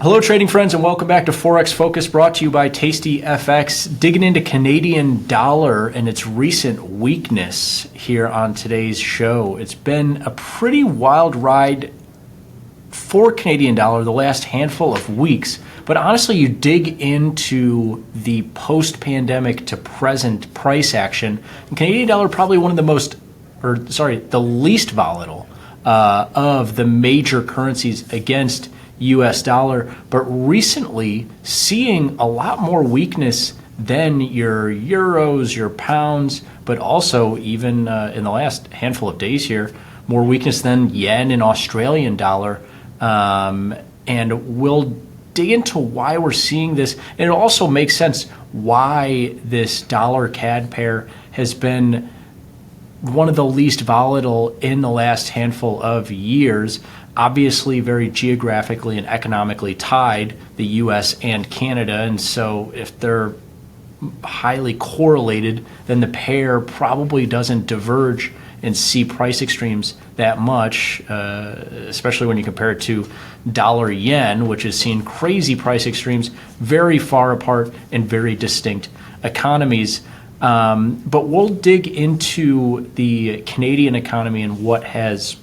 Hello trading friends and welcome back to Forex Focus, brought to you by tastyfx, digging into Canadian dollar and its recent weakness here on today's show. It's been a pretty wild ride for Canadian dollar the last handful of weeks, but honestly you dig into the post-pandemic to present price action, and Canadian dollar probably one of the least volatile of the major currencies against US dollar, but recently seeing a lot more weakness than your euros, your pounds, but also even in the last handful of days here, more weakness than yen and Australian dollar. And we'll dig into why we're seeing this. And it also makes sense why this dollar CAD pair has been one of the least volatile in the last handful of years. Obviously very geographically and economically tied, the US and Canada, and so if they're highly correlated, then the pair probably doesn't diverge and see price extremes that much, especially when you compare it to dollar yen, which has seen crazy price extremes, very far apart and very distinct economies. But we'll dig into the Canadian economy and what has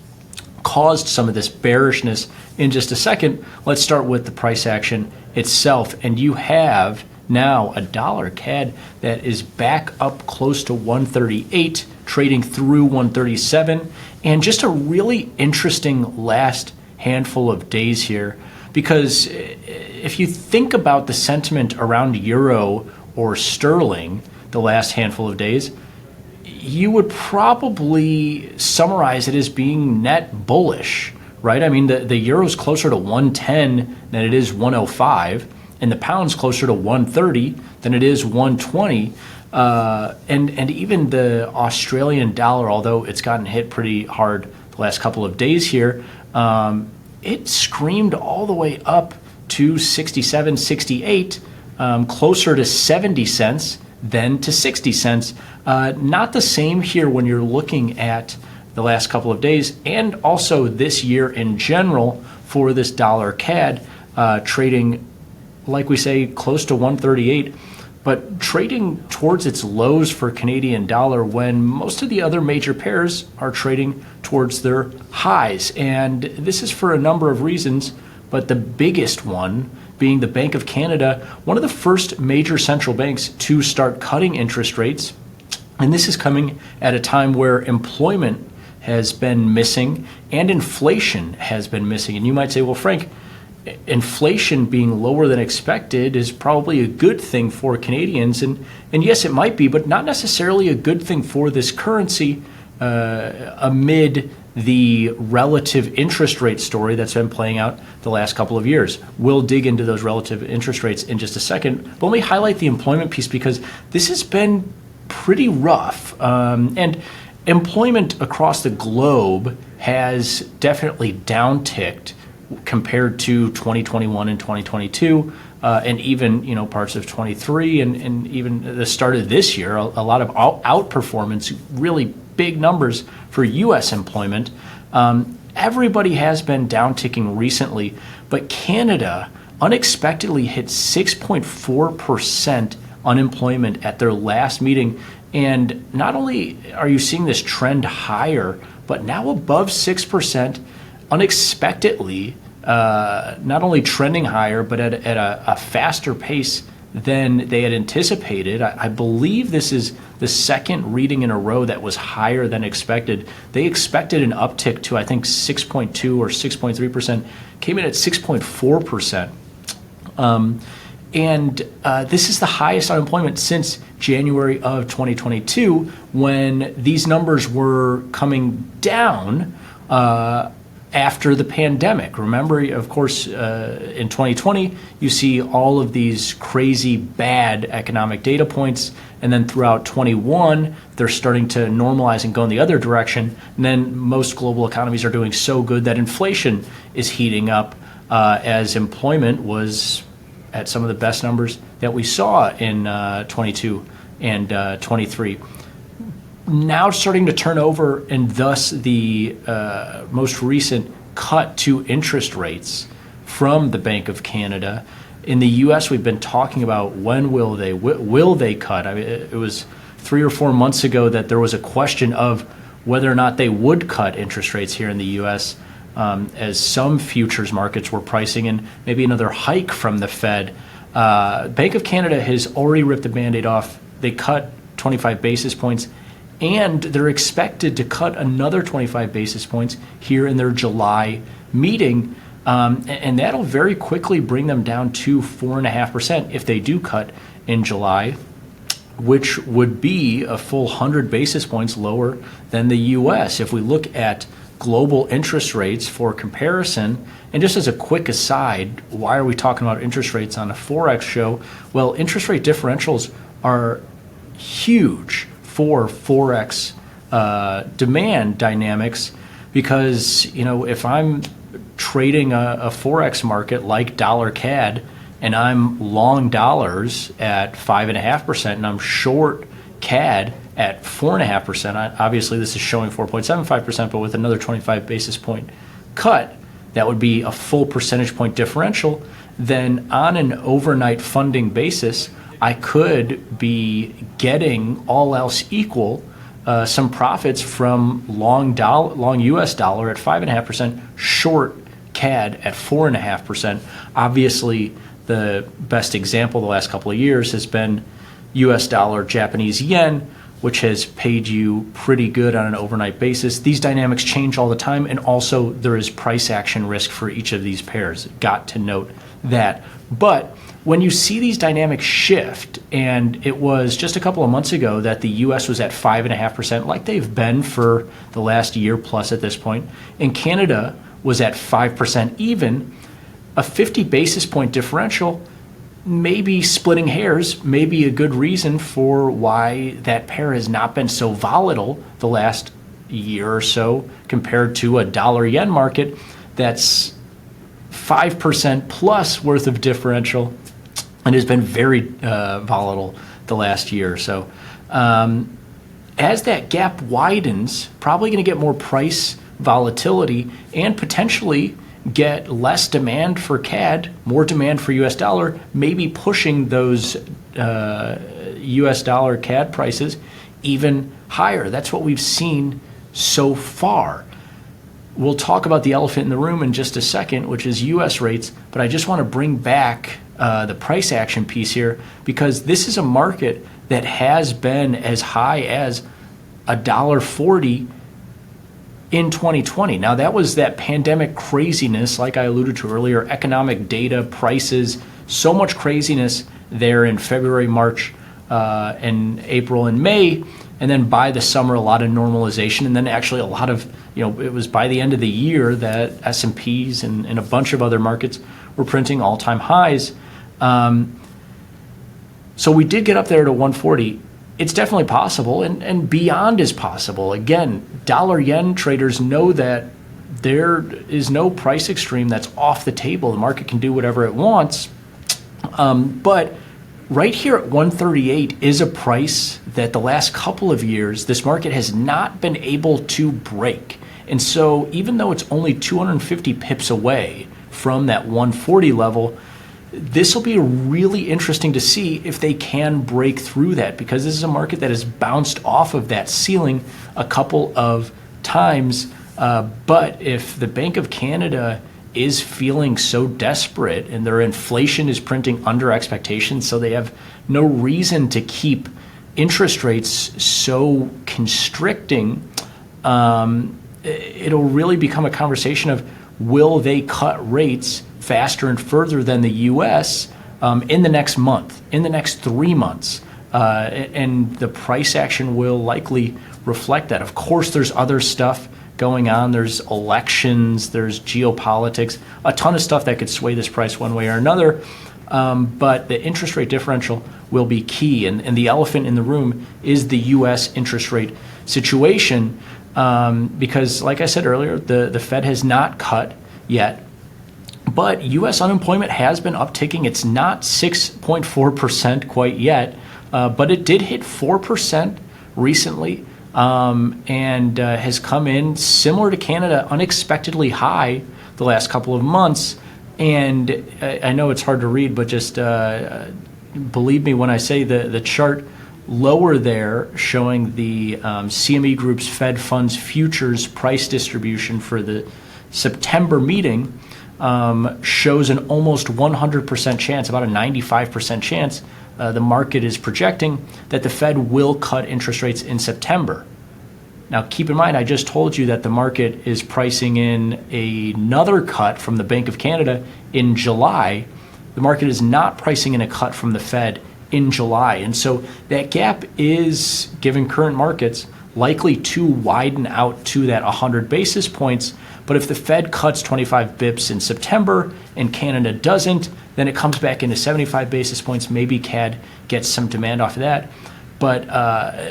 caused some of this bearishness in just a second. Let's start with the price action itself. And you have now a dollar CAD that is back up close to 138, trading through 137, and just a really interesting last handful of days here, because if you think about the sentiment around euro or sterling the last handful of days, you would probably summarize it as being net bullish, right? I mean, the euro's closer to 110 than it is 105, and the pound's closer to 130 than it is 120. And even the Australian dollar, although it's gotten hit pretty hard the last couple of days here, it screamed all the way up to 67, 68, closer to 70 cents than to 60 cents. Not the same here when you're looking at the last couple of days and also this year in general for this dollar CAD, trading, like we say, close to 138, but trading towards its lows for Canadian dollar when most of the other major pairs are trading towards their highs. And this is for a number of reasons, but the biggest one being the Bank of Canada, one of the first major central banks to start cutting interest rates. And this is coming at a time where employment has been missing and inflation has been missing. And you might say, well, Frank, inflation being lower than expected is probably a good thing for Canadians. And yes, it might be, but not necessarily a good thing for this currency amid the relative interest rate story that's been playing out the last couple of years. We'll dig into those relative interest rates in just a second, but let me highlight the employment piece because this has been pretty rough. And employment across the globe has definitely downticked compared to 2021 and 2022, and even parts of 23 and even the start of this year, a lot of outperformance, really big numbers for U.S. employment. Everybody has been downticking recently, but Canada unexpectedly hit 6.4% unemployment at their last meeting. And not only are you seeing this trend higher, but now above 6%, unexpectedly, not only trending higher, but at a faster pace than they had anticipated. I believe this is the second reading in a row that was higher than expected. They expected an uptick to, I think, 6.2 or 6.3%, came in at 6.4%. And this is the highest unemployment since January of 2022, when these numbers were coming down after the pandemic. Remember, of course, in 2020, you see all of these crazy bad economic data points, and then throughout 21, they're starting to normalize and go in the other direction. And then most global economies are doing so good that inflation is heating up as employment was at some of the best numbers that we saw in 22 and 23. Now starting to turn over, and thus the most recent cut to interest rates from the Bank of Canada. In the U.S., we've been talking about when will they cut. I mean, it was 3 or 4 months ago that there was a question of whether or not they would cut interest rates here in the U.S., as some futures markets were pricing in maybe another hike from the Fed. Bank of Canada has already ripped the Band-Aid off. They cut 25 basis points, and they're expected to cut another 25 basis points here in their July meeting. And that'll very quickly bring them down to 4.5% if they do cut in July, which would be a full 100 basis points lower than the U.S. If we look at global interest rates for comparison, and just as a quick aside, why are we talking about interest rates on a forex show? Well, interest rate differentials are huge for forex demand dynamics, because if I'm trading a forex market like dollar CAD and I'm long dollars at 5.5% and I'm short CAD at 4.5%, obviously this is showing 4.75%, but with another 25 basis point cut, that would be a full percentage point differential. Then on an overnight funding basis, I could be getting, all else equal, some profits from long U.S. dollar at 5.5%, short CAD at 4.5%. Obviously, the best example the last couple of years has been U.S. dollar, Japanese yen, which has paid you pretty good on an overnight basis. These dynamics change all the time, and also there is price action risk for each of these pairs. Got to note that. But when you see these dynamics shift, and it was just a couple of months ago that the U.S. was at 5.5%, like they've been for the last year plus at this point, and Canada was at 5% even, a 50 basis point differential, maybe splitting hairs, may be a good reason for why that pair has not been so volatile the last year or so compared to a dollar-yen market that's 5% plus worth of differential and has been very volatile the last year or so. As that gap widens, probably going to get more price volatility and potentially get less demand for CAD, more demand for US dollar, maybe pushing those US dollar CAD prices even higher. That's what we've seen so far. We'll talk about the elephant in the room in just a second, which is US rates, but I just want to bring back the price action piece here, because this is a market that has been as high as $1.40 in 2020. Now, that was that pandemic craziness, like I alluded to earlier, economic data, prices, so much craziness there in February, March, and April and May. And then by the summer, a lot of normalization. And then actually a lot of, it was by the end of the year that S&Ps and a bunch of other markets were printing all-time highs. So we did get up there to 140. It's definitely possible, and beyond is possible. Again, dollar-yen traders know that there is no price extreme that's off the table. The market can do whatever it wants. But right here at 138 is a price that the last couple of years, this market has not been able to break. And so even though it's only 250 pips away from that 140 level, this will be really interesting to see if they can break through that, because this is a market that has bounced off of that ceiling a couple of times. But if the Bank of Canada is feeling so desperate and their inflation is printing under expectations, so they have no reason to keep interest rates so constricting, it'll really become a conversation of, will they cut rates faster and further than the U.S. In the next month, in the next 3 months? And the price action will likely reflect that. Of course, there's other stuff going on. There's elections, there's geopolitics, a ton of stuff that could sway this price one way or another. But the interest rate differential will be key. And the elephant in the room is the U.S. interest rate situation. Because, like I said earlier, the Fed has not cut yet. But U.S. unemployment has been upticking. It's not 6.4% quite yet, but it did hit 4% recently, and has come in similar to Canada, unexpectedly high the last couple of months. And I know it's hard to read, but just believe me when I say the chart lower there showing the CME Group's Fed Funds Futures price distribution for the September meeting shows an almost 100% chance, about a 95% chance, the market is projecting that the Fed will cut interest rates in September. Now, keep in mind, I just told you that the market is pricing in another cut from the Bank of Canada in July. The market is not pricing in a cut from the Fed in July. And so that gap is, given current markets, likely to widen out to that 100 basis points. But if the Fed cuts 25 bips in September and Canada doesn't, then it comes back into 75 basis points. Maybe CAD gets some demand off of that. But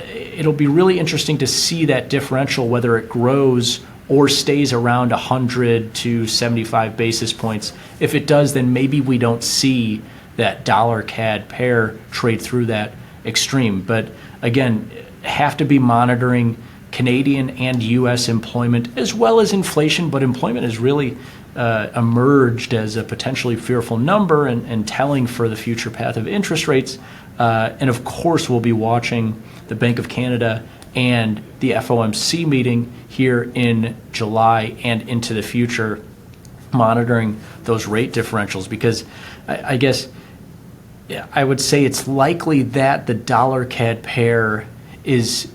it'll be really interesting to see that differential, whether it grows or stays around 100 to 75 basis points. If it does, then maybe we don't see that dollar-CAD pair trade through that extreme. But again, have to be monitoring Canadian and U.S. employment as well as inflation. But employment has really emerged as a potentially fearful number and telling for the future path of interest rates. And of course, we'll be watching the Bank of Canada and the FOMC meeting here in July and into the future, monitoring those rate differentials, because I guess I would say it's likely that the dollar-CAD pair is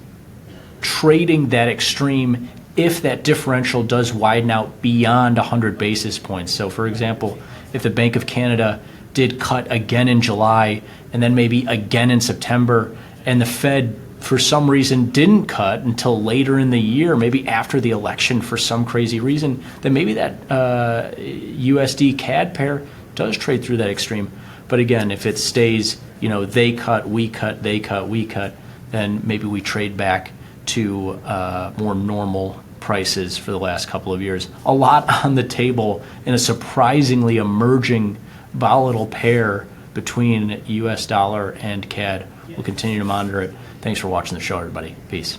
trading that extreme if that differential does widen out beyond 100 basis points. So, for example, if the Bank of Canada did cut again in July and then maybe again in September, and the Fed for some reason didn't cut until later in the year, maybe after the election for some crazy reason, then maybe that USD CAD pair does trade through that extreme. But again, if it stays, they cut, we cut, they cut, we cut, then maybe we trade back to more normal prices for the last couple of years. A lot on the table in a surprisingly emerging volatile pair between US dollar and CAD. We'll continue to monitor it. Thanks for watching the show, everybody. Peace.